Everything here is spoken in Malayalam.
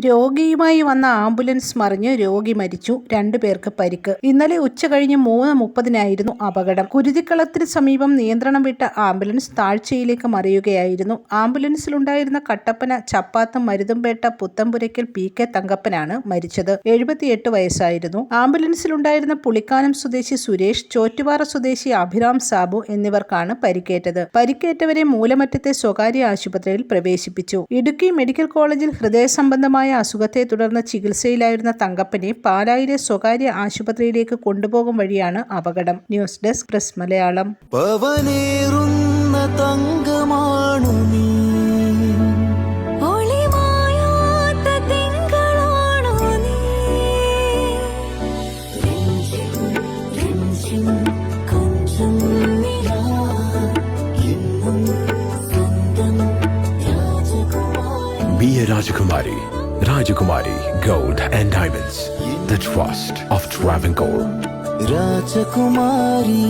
രോഗിയുമായി വന്ന ആംബുലൻസ് മറിഞ്ഞ് രോഗി മരിച്ചു. 2 പേർക്ക് പരിക്ക്. ഇന്നലെ ഉച്ചകഴിഞ്ഞ് 3:30 അപകടം. കുരുതിക്കളത്തിന് സമീപം നിയന്ത്രണം വിട്ട ആംബുലൻസ് താഴ്ചയിലേക്ക് മറിയുകയായിരുന്നു. ആംബുലൻസിലുണ്ടായിരുന്ന കട്ടപ്പന ചപ്പാത്ത് മരുതുംപേട്ട പുത്തമ്പുരയ്ക്കൽ PK തങ്കപ്പനാണ് മരിച്ചത്. 78 വയസ്സായിരുന്നു. ആംബുലൻസിലുണ്ടായിരുന്ന പുളിക്കാനം സ്വദേശി സുരേഷ്, ചോറ്റുപാറ സ്വദേശി അഭിറാം സാബു എന്നിവർക്കാണ് പരിക്കേറ്റത്. പരിക്കേറ്റവരെ മൂലമറ്റത്തെ സ്വകാര്യ ആശുപത്രിയിൽ പ്രവേശിപ്പിച്ചു. ഇടുക്കി മെഡിക്കൽ കോളേജിൽ ഹൃദയസംബന്ധമായ അസുഖത്തെ തുടർന്ന് ചികിത്സയിലായിരുന്ന തങ്കപ്പനെ പാലായിലെ സ്വകാര്യ ആശുപത്രിയിലേക്ക് കൊണ്ടുപോകും വഴിയാണ് അപകടം. News desk press Malayalam. Be a Rajakumari. Rajakumari Gold and Diamonds. The trust of Travancore. Rajakumari.